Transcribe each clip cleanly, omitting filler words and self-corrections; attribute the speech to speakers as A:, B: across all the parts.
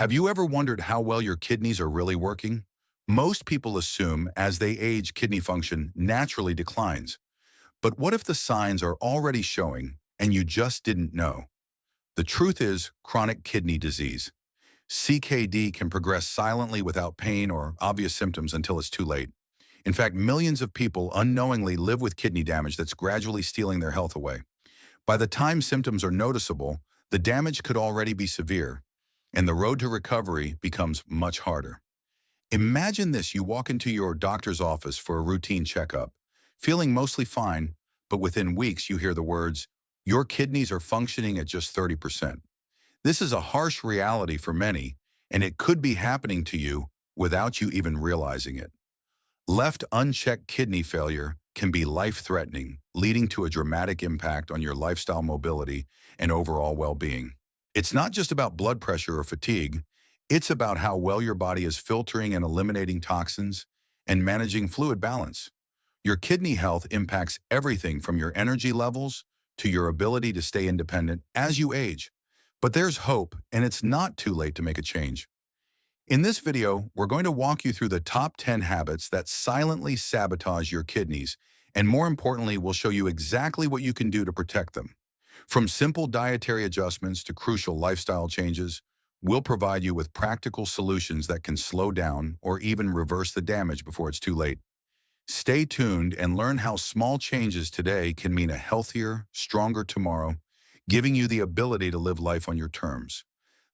A: Have you ever wondered how well your kidneys are really working? Most people assume as they age, kidney function naturally declines. But what if the signs are already showing and you just didn't know? The truth is chronic kidney disease. CKD can progress silently without pain or obvious symptoms until it's too late. In fact, millions of people unknowingly live with kidney damage that's gradually stealing their health away. By the time symptoms are noticeable, the damage could already be severe, and the road to recovery becomes much harder. Imagine this: you walk into your doctor's office for a routine checkup, feeling mostly fine, but within weeks you hear the words, "Your kidneys are functioning at just 30%. This is a harsh reality for many, and it could be happening to you without you even realizing it. Left unchecked, kidney failure can be life-threatening, leading to a dramatic impact on your lifestyle, mobility, and overall well-being. It's not just about blood pressure or fatigue, it's about how well your body is filtering and eliminating toxins and managing fluid balance. Your kidney health impacts everything from your energy levels to your ability to stay independent as you age. But there's hope, and it's not too late to make a change. In this video, we're going to walk you through the top 10 habits that silently sabotage your kidneys, and more importantly, we'll show you exactly what you can do to protect them. From simple dietary adjustments to crucial lifestyle changes, we'll provide you with practical solutions that can slow down or even reverse the damage before it's too late. Stay tuned and learn how small changes today can mean a healthier, stronger tomorrow, giving you the ability to live life on your terms.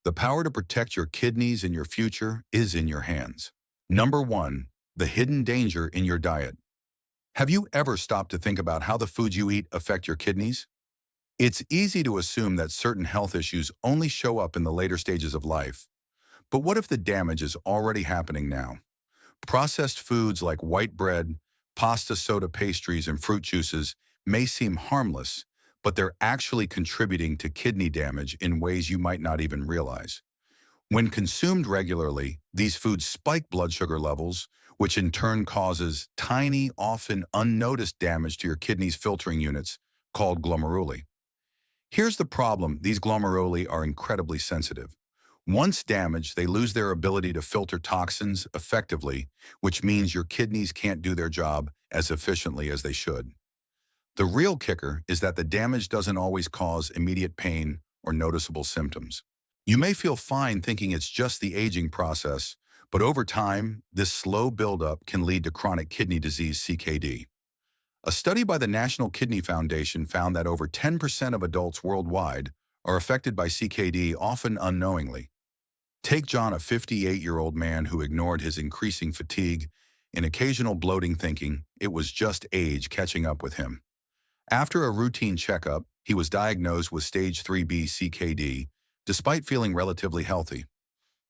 A: The power to protect your kidneys and your future is in your hands. Number 1. The hidden danger in your diet. Have you ever stopped to think about how the foods you eat affect your kidneys? It's easy to assume that certain health issues only show up in the later stages of life. But what if the damage is already happening now? Processed foods like white bread, pasta, soda, pastries, and fruit juices may seem harmless, but they're actually contributing to kidney damage in ways you might not even realize. When consumed regularly, these foods spike blood sugar levels, which in turn causes tiny, often unnoticed damage to your kidney's filtering units, called glomeruli. Here's the problem: these glomeruli are incredibly sensitive. Once damaged, they lose their ability to filter toxins effectively, which means your kidneys can't do their job as efficiently as they should. The real kicker is that the damage doesn't always cause immediate pain or noticeable symptoms. You may feel fine thinking it's just the aging process, but over time, this slow buildup can lead to chronic kidney disease, CKD. A study by the National Kidney Foundation found that over 10% of adults worldwide are affected by CKD, often unknowingly. Take John, a 58-year-old man who ignored his increasing fatigue and occasional bloating, thinking it was just age catching up with him. After a routine checkup, he was diagnosed with stage 3B CKD, despite feeling relatively healthy.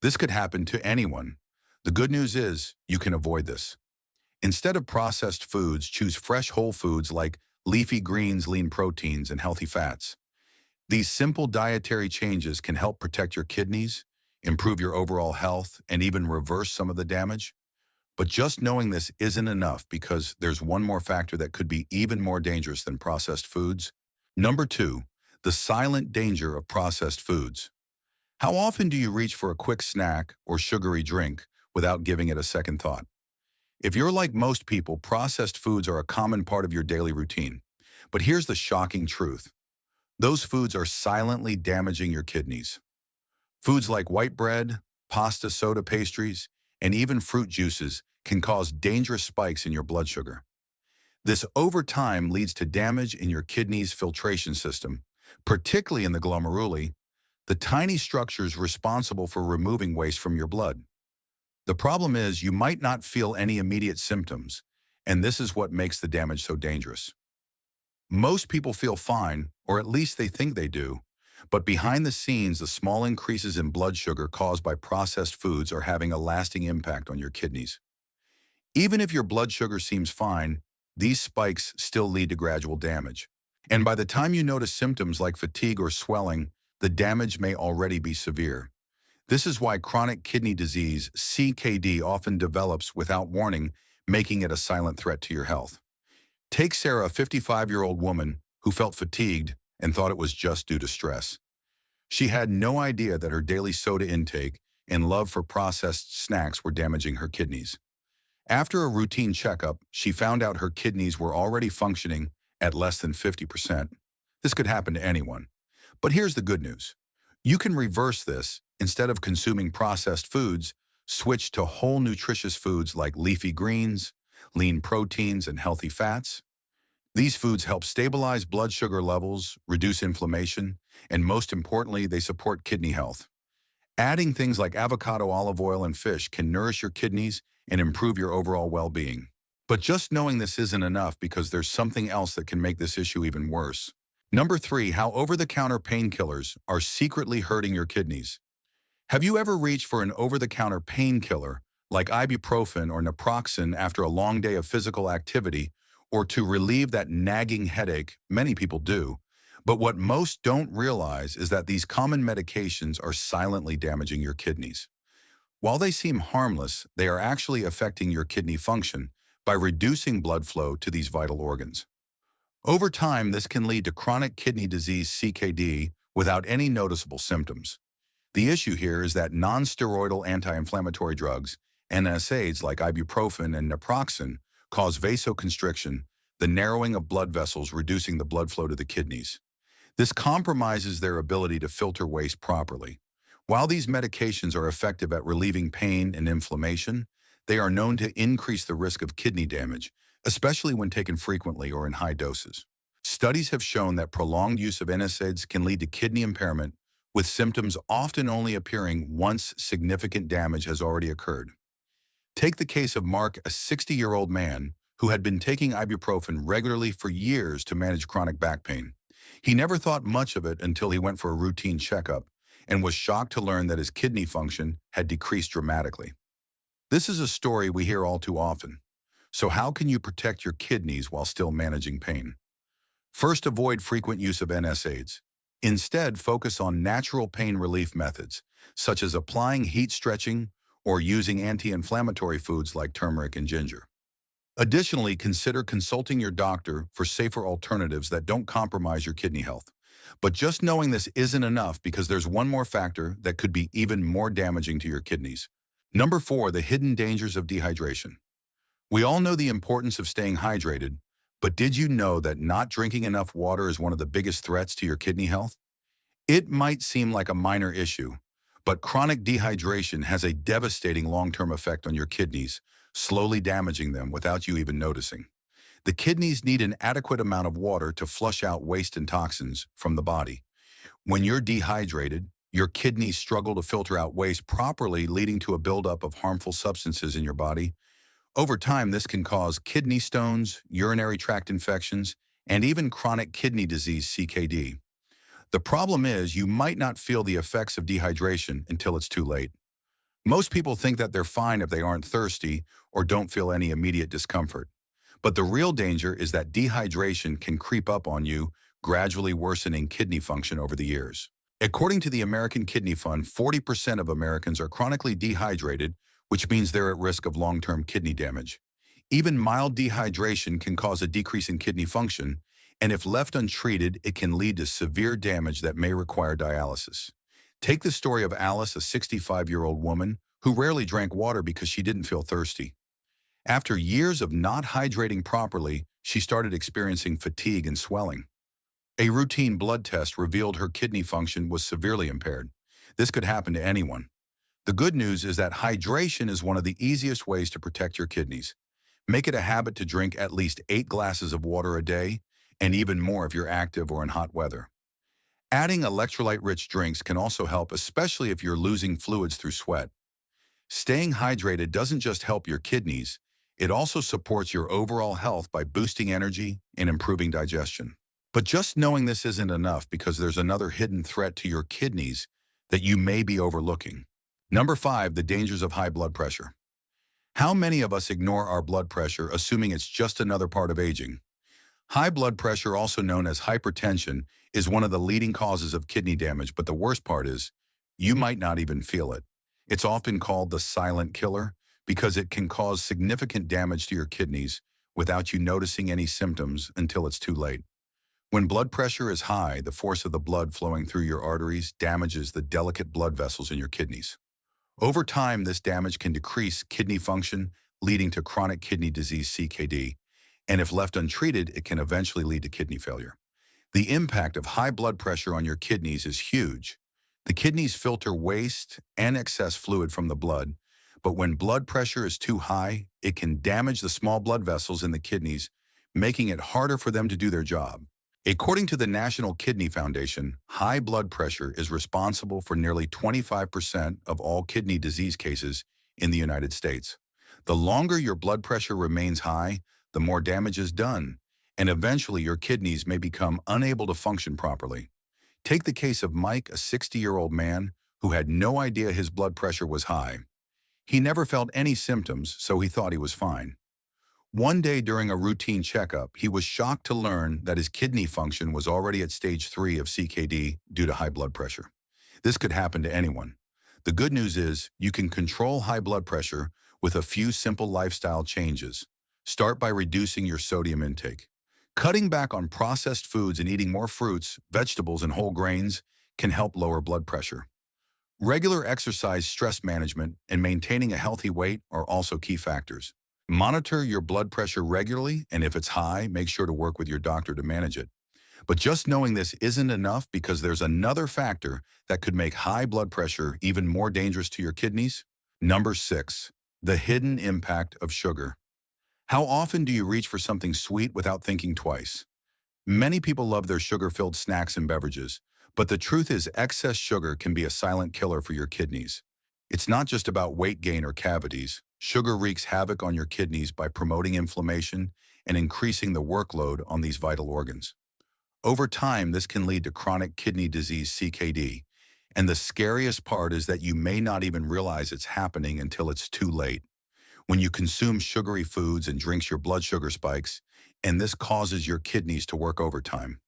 A: This could happen to anyone. The good news is you can avoid this. Instead of processed foods, choose fresh whole foods like leafy greens, lean proteins, and healthy fats. These simple dietary changes can help protect your kidneys, improve your overall health, and even reverse some of the damage. But just knowing this isn't enough, because there's one more factor that could be even more dangerous than processed foods. Number 2, the silent danger of processed foods. How often do you reach for a quick snack or sugary drink without giving it a second thought? If you're like most people, processed foods are a common part of your daily routine. But here's the shocking truth: those foods are silently damaging your kidneys. Foods like white bread, pasta, soda, pastries, and even fruit juices can cause dangerous spikes in your blood sugar. This over time leads to damage in your kidney's filtration system, particularly in the glomeruli, the tiny structures responsible for removing waste from your blood. The problem is you might not feel any immediate symptoms, and this is what makes the damage so dangerous. Most people feel fine, or at least they think they do, but behind the scenes, the small increases in blood sugar caused by processed foods are having a lasting impact on your kidneys. Even if your blood sugar seems fine, these spikes still lead to gradual damage. And by the time you notice symptoms like fatigue or swelling, the damage may already be severe. This is why chronic kidney disease, CKD, often develops without warning, making it a silent threat to your health. Take Sarah, a 55-year-old woman who felt fatigued and thought it was just due to stress. She had no idea that her daily soda intake and love for processed snacks were damaging her kidneys. After a routine checkup, she found out her kidneys were already functioning at less than 50%. This could happen to anyone. But here's the good news. You can reverse this. Instead of consuming processed foods, switch to whole nutritious foods like leafy greens, lean proteins, and healthy fats. These foods help stabilize blood sugar levels, reduce inflammation, and most importantly, they support kidney health. Adding things like avocado, olive oil, and fish can nourish your kidneys and improve your overall well-being. But just knowing this isn't enough because there's something else that can make this issue even worse. Number 3, how over-the-counter painkillers are secretly hurting your kidneys. Have you ever reached for an over-the-counter painkiller like ibuprofen or naproxen after a long day of physical activity or to relieve that nagging headache? Many people do. But what most don't realize is that these common medications are silently damaging your kidneys. While they seem harmless, they are actually affecting your kidney function by reducing blood flow to these vital organs. Over time, this can lead to chronic kidney disease (CKD) without any noticeable symptoms. The issue here is that non-steroidal anti-inflammatory drugs, NSAIDs like ibuprofen and naproxen, cause vasoconstriction, the narrowing of blood vessels, reducing the blood flow to the kidneys. This compromises their ability to filter waste properly. While these medications are effective at relieving pain and inflammation, they are known to increase the risk of kidney damage, especially when taken frequently or in high doses. Studies have shown that prolonged use of NSAIDs can lead to kidney impairment, with symptoms often only appearing once significant damage has already occurred. Take the case of Mark, a 60-year-old man who had been taking ibuprofen regularly for years to manage chronic back pain. He never thought much of it until he went for a routine checkup and was shocked to learn that his kidney function had decreased dramatically. This is a story we hear all too often. So how can you protect your kidneys while still managing pain? First, avoid frequent use of NSAIDs. Instead, focus on natural pain relief methods, such as applying heat stretching or using anti-inflammatory foods like turmeric and ginger. Additionally, consider consulting your doctor for safer alternatives that don't compromise your kidney health. But just knowing this isn't enough because there's one more factor that could be even more damaging to your kidneys. Number 4, the hidden dangers of dehydration. We all know the importance of staying hydrated, but did you know that not drinking enough water is one of the biggest threats to your kidney health? It might seem like a minor issue, but chronic dehydration has a devastating long-term effect on your kidneys, slowly damaging them without you even noticing. The kidneys need an adequate amount of water to flush out waste and toxins from the body. When you're dehydrated, your kidneys struggle to filter out waste properly, leading to a buildup of harmful substances in your body. Over time, this can cause kidney stones, urinary tract infections, and even chronic kidney disease (CKD). The problem is you might not feel the effects of dehydration until it's too late. Most people think that they're fine if they aren't thirsty or don't feel any immediate discomfort. But the real danger is that dehydration can creep up on you, gradually worsening kidney function over the years. According to the American Kidney Fund, 40% of Americans are chronically dehydrated, which means they're at risk of long-term kidney damage. Even mild dehydration can cause a decrease in kidney function, and if left untreated, it can lead to severe damage that may require dialysis. Take the story of Alice, a 65-year-old woman who rarely drank water because she didn't feel thirsty. After years of not hydrating properly, she started experiencing fatigue and swelling. A routine blood test revealed her kidney function was severely impaired. This could happen to anyone. The good news is that hydration is one of the easiest ways to protect your kidneys. Make it a habit to drink at least 8 glasses of water a day, and even more if you're active or in hot weather. Adding electrolyte-rich drinks can also help, especially if you're losing fluids through sweat. Staying hydrated doesn't just help your kidneys, it also supports your overall health by boosting energy and improving digestion. But just knowing this isn't enough because there's another hidden threat to your kidneys that you may be overlooking. Number 5, the dangers of high blood pressure. How many of us ignore our blood pressure, assuming it's just another part of aging? High blood pressure, also known as hypertension, is one of the leading causes of kidney damage, but the worst part is, you might not even feel it. It's often called the silent killer because it can cause significant damage to your kidneys without you noticing any symptoms until it's too late. When blood pressure is high, the force of the blood flowing through your arteries damages the delicate blood vessels in your kidneys. Over time, this damage can decrease kidney function, leading to chronic kidney disease (CKD), and if left untreated, it can eventually lead to kidney failure. The impact of high blood pressure on your kidneys is huge. The kidneys filter waste and excess fluid from the blood, but when blood pressure is too high, it can damage the small blood vessels in the kidneys, making it harder for them to do their job. According to the National Kidney Foundation, high blood pressure is responsible for nearly 25% of all kidney disease cases in the United States. The longer your blood pressure remains high, the more damage is done, and eventually your kidneys may become unable to function properly. Take the case of Mike, a 60-year-old man who had no idea his blood pressure was high. He never felt any symptoms, so he thought he was fine. One day during a routine checkup, he was shocked to learn that his kidney function was already at stage 3 of CKD due to high blood pressure. This could happen to anyone. The good news is you can control high blood pressure with a few simple lifestyle changes. Start by reducing your sodium intake. Cutting back on processed foods and eating more fruits, vegetables, and whole grains can help lower blood pressure. Regular exercise, stress management, and maintaining a healthy weight are also key factors. Monitor your blood pressure regularly, and if it's high, make sure to work with your doctor to manage it. But just knowing this isn't enough because there's another factor that could make high blood pressure even more dangerous to your kidneys. Number 6, the hidden impact of sugar. How often do you reach for something sweet without thinking twice? Many people love their sugar-filled snacks and beverages, but the truth is excess sugar can be a silent killer for your kidneys. It's not just about weight gain or cavities. Sugar wreaks havoc on your kidneys by promoting inflammation and increasing the workload on these vital organs. Over time, this can lead to chronic kidney disease (CKD), and the scariest part is that you may not even realize it's happening until it's too late. When you consume sugary foods and drinks, your blood sugar spikes, and this causes your kidneys to work overtime.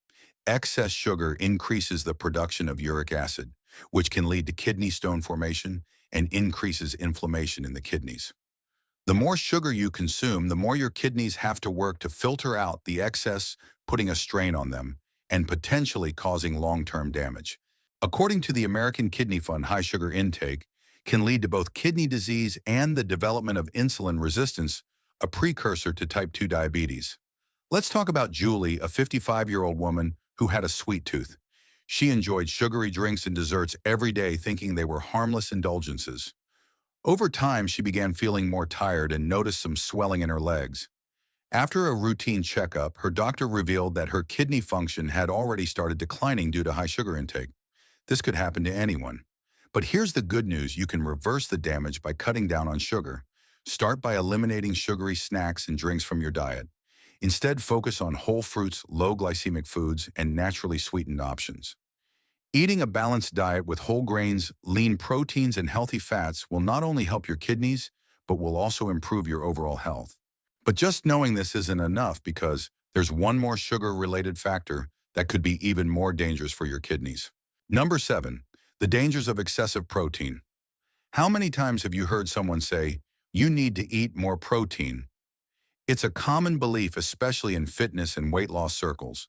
A: Excess sugar increases the production of uric acid, which can lead to kidney stone formation and increases inflammation in the kidneys. The more sugar you consume, the more your kidneys have to work to filter out the excess, putting a strain on them and potentially causing long-term damage. According to the American Kidney Fund, high sugar intake can lead to both kidney disease and the development of insulin resistance, a precursor to type 2 diabetes. Let's talk about Julie, a 55-year-old woman who had a sweet tooth. She enjoyed sugary drinks and desserts every day, thinking they were harmless indulgences. Over time, she began feeling more tired and noticed some swelling in her legs. After a routine checkup, her doctor revealed that her kidney function had already started declining due to high sugar intake. This could happen to anyone. But here's the good news: you can reverse the damage by cutting down on sugar. Start by eliminating sugary snacks and drinks from your diet. Instead, focus on whole fruits, low glycemic foods, and naturally sweetened options. Eating a balanced diet with whole grains, lean proteins, and healthy fats will not only help your kidneys, but will also improve your overall health. But just knowing this isn't enough because there's one more sugar-related factor that could be even more dangerous for your kidneys. Number 7, the dangers of excessive protein. How many times have you heard someone say, "You need to eat more protein"? It's a common belief, especially in fitness and weight loss circles.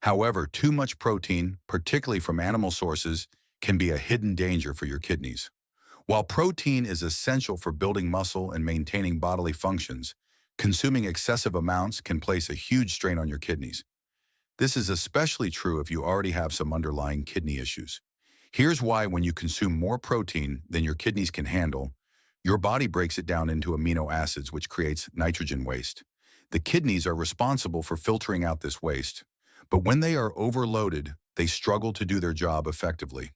A: However, too much protein, particularly from animal sources, can be a hidden danger for your kidneys. While protein is essential for building muscle and maintaining bodily functions, consuming excessive amounts can place a huge strain on your kidneys. This is especially true if you already have some underlying kidney issues. Here's why: when you consume more protein than your kidneys can handle, your body breaks it down into amino acids, which creates nitrogen waste. The kidneys are responsible for filtering out this waste, but when they are overloaded, they struggle to do their job effectively.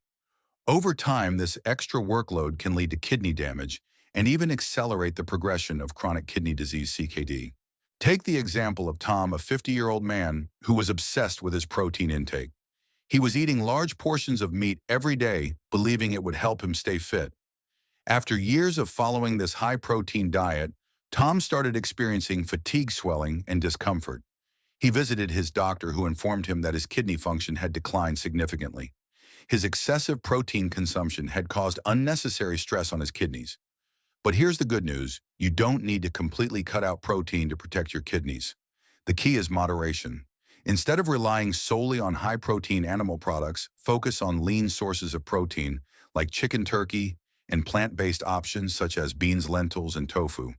A: Over time, this extra workload can lead to kidney damage and even accelerate the progression of chronic kidney disease (CKD). Take the example of Tom, a 50-year-old man who was obsessed with his protein intake. He was eating large portions of meat every day, believing it would help him stay fit. After years of following this high-protein diet, Tom started experiencing fatigue, swelling, and discomfort. He visited his doctor, who informed him that his kidney function had declined significantly. His excessive protein consumption had caused unnecessary stress on his kidneys. But here's the good news: you don't need to completely cut out protein to protect your kidneys. The key is moderation. Instead of relying solely on high-protein animal products, focus on lean sources of protein like chicken, turkey, and plant-based options such as beans, lentils, and tofu.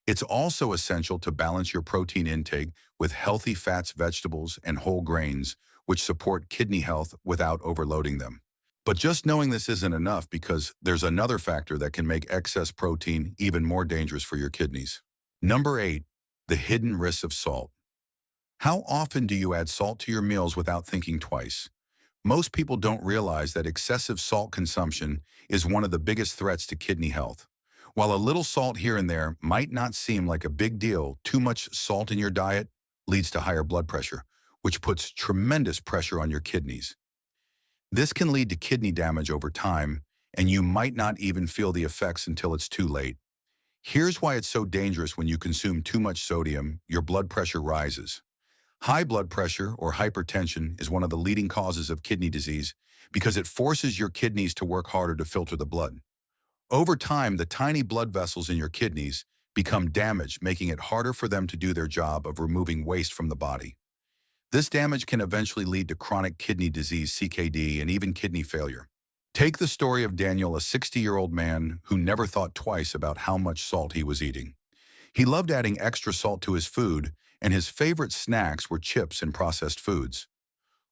A: It's also essential to balance your protein intake with healthy fats, vegetables, and whole grains, which support kidney health without overloading them. But just knowing this isn't enough because there's another factor that can make excess protein even more dangerous for your kidneys. Number 8, the hidden risks of salt. How often do you add salt to your meals without thinking twice? Most people don't realize that excessive salt consumption is one of the biggest threats to kidney health. While a little salt here and there might not seem like a big deal, too much salt in your diet leads to higher blood pressure, which puts tremendous pressure on your kidneys. This can lead to kidney damage over time, and you might not even feel the effects until it's too late. Here's why it's so dangerous. When you consume too much sodium, your blood pressure rises. High blood pressure or hypertension is one of the leading causes of kidney disease because it forces your kidneys to work harder to filter the blood. Over time, the tiny blood vessels in your kidneys become damaged, making it harder for them to do their job of removing waste from the body. This damage can eventually lead to chronic kidney disease, CKD, and even kidney failure. Take the story of Daniel, a 60-year-old man who never thought twice about how much salt he was eating. He loved adding extra salt to his food, and his favorite snacks were chips and processed foods.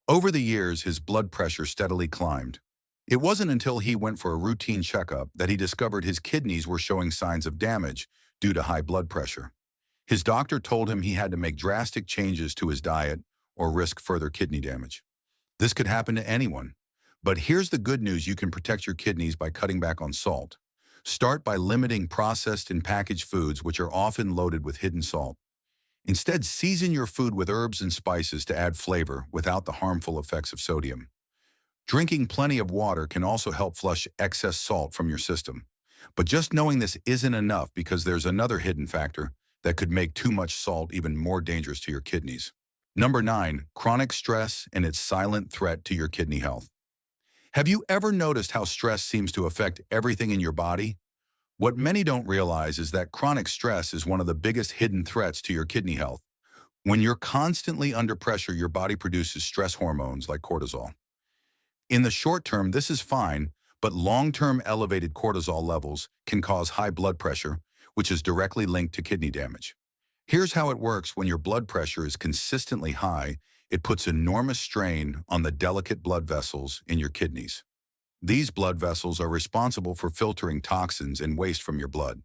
A: Over the years, his blood pressure steadily climbed. It wasn't until he went for a routine checkup that he discovered his kidneys were showing signs of damage due to high blood pressure. His doctor told him he had to make drastic changes to his diet or risk further kidney damage. This could happen to anyone. But here's the good news: you can protect your kidneys by cutting back on salt. Start by limiting processed and packaged foods, which are often loaded with hidden salt. Instead, season your food with herbs and spices to add flavor without the harmful effects of sodium. Drinking plenty of water can also help flush excess salt from your system. But just knowing this isn't enough because there's another hidden factor that could make too much salt even more dangerous to your kidneys. Number 9, chronic stress and its silent threat to your kidney health. Have you ever noticed how stress seems to affect everything in your body? What many don't realize is that chronic stress is one of the biggest hidden threats to your kidney health. When you're constantly under pressure, your body produces stress hormones like cortisol. In the short term, this is fine, but long-term elevated cortisol levels can cause high blood pressure, which is directly linked to kidney damage. Here's how it works: when your blood pressure is consistently high, it puts enormous strain on the delicate blood vessels in your kidneys. These blood vessels are responsible for filtering toxins and waste from your blood.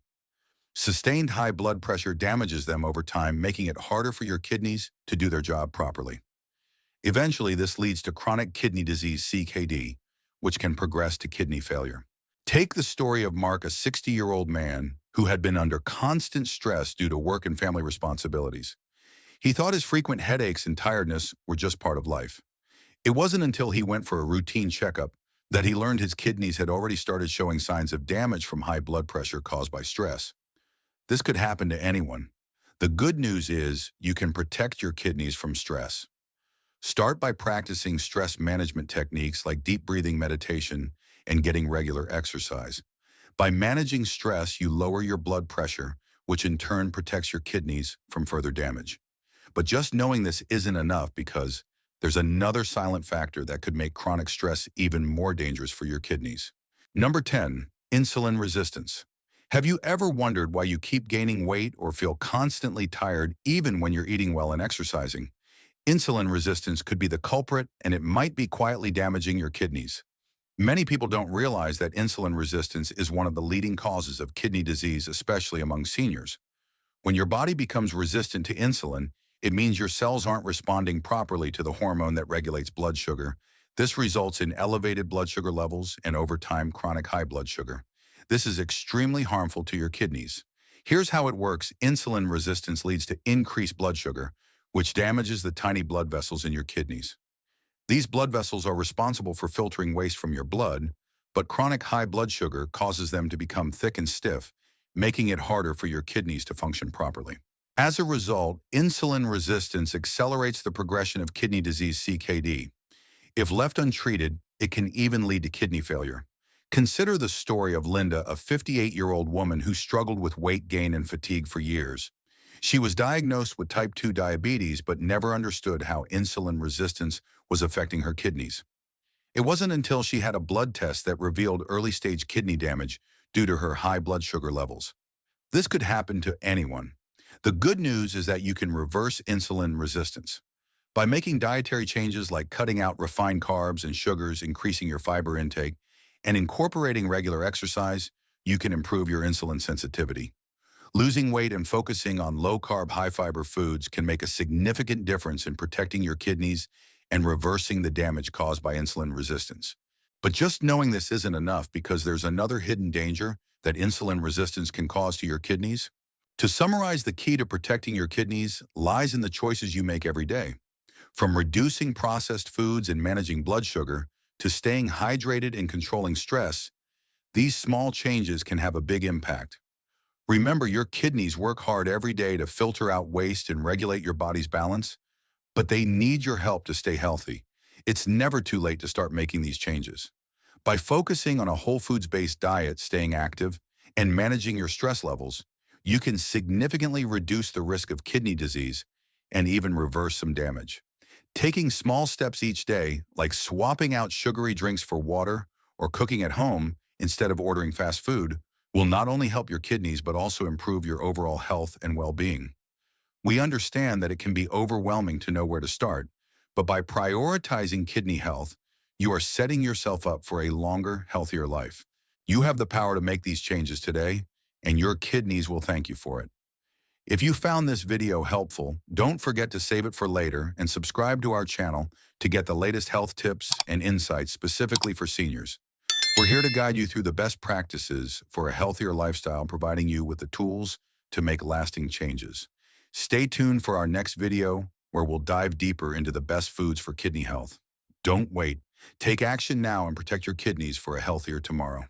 A: Sustained high blood pressure damages them over time, making it harder for your kidneys to do their job properly. Eventually, this leads to chronic kidney disease, CKD, which can progress to kidney failure. Take the story of Mark, a 60-year-old man who had been under constant stress due to work and family responsibilities. He thought his frequent headaches and tiredness were just part of life. It wasn't until he went for a routine checkup that he learned his kidneys had already started showing signs of damage from high blood pressure caused by stress. This could happen to anyone. The good news is you can protect your kidneys from stress. Start by practicing stress management techniques like deep breathing, meditation, and getting regular exercise. By managing stress, you lower your blood pressure, which in turn protects your kidneys from further damage. But just knowing this isn't enough because there's another silent factor that could make chronic stress even more dangerous for your kidneys. Number 10, insulin resistance. Have you ever wondered why you keep gaining weight or feel constantly tired even when you're eating well and exercising? Insulin resistance could be the culprit, and it might be quietly damaging your kidneys. Many people don't realize that insulin resistance is one of the leading causes of kidney disease, especially among seniors. When your body becomes resistant to insulin, it means your cells aren't responding properly to the hormone that regulates blood sugar. This results in elevated blood sugar levels and, over time, chronic high blood sugar. This is extremely harmful to your kidneys. Here's how it works. Insulin resistance leads to increased blood sugar, which damages the tiny blood vessels in your kidneys. These blood vessels are responsible for filtering waste from your blood, but chronic high blood sugar causes them to become thick and stiff, making it harder for your kidneys to function properly. As a result, insulin resistance accelerates the progression of kidney disease, CKD. If left untreated, it can even lead to kidney failure. Consider the story of Linda, a 58-year-old woman who struggled with weight gain and fatigue for years. She was diagnosed with type 2 diabetes but never understood how insulin resistance was affecting her kidneys. It wasn't until she had a blood test that revealed early-stage kidney damage due to her high blood sugar levels. This could happen to anyone. The good news is that you can reverse insulin resistance. By making dietary changes like cutting out refined carbs and sugars, increasing your fiber intake, and incorporating regular exercise, you can improve your insulin sensitivity. Losing weight and focusing on low-carb, high-fiber foods can make a significant difference in protecting your kidneys and reversing the damage caused by insulin resistance. But just knowing this isn't enough because there's another hidden danger that insulin resistance can cause to your kidneys. To summarize, the key to protecting your kidneys lies in the choices you make every day. From reducing processed foods and managing blood sugar to staying hydrated and controlling stress, these small changes can have a big impact. Remember, your kidneys work hard every day to filter out waste and regulate your body's balance, but they need your help to stay healthy. It's never too late to start making these changes. By focusing on a whole foods-based diet, staying active, and managing your stress levels, you can significantly reduce the risk of kidney disease and even reverse some damage. Taking small steps each day, like swapping out sugary drinks for water or cooking at home instead of ordering fast food, will not only help your kidneys but also improve your overall health and well-being. We understand that it can be overwhelming to know where to start, but by prioritizing kidney health, you are setting yourself up for a longer, healthier life. You have the power to make these changes today, and your kidneys will thank you for it. If you found this video helpful, don't forget to save it for later and subscribe to our channel to get the latest health tips and insights specifically for seniors. We're here to guide you through the best practices for a healthier lifestyle, providing you with the tools to make lasting changes. Stay tuned for our next video, where we'll dive deeper into the best foods for kidney health. Don't wait. Take action now and protect your kidneys for a healthier tomorrow.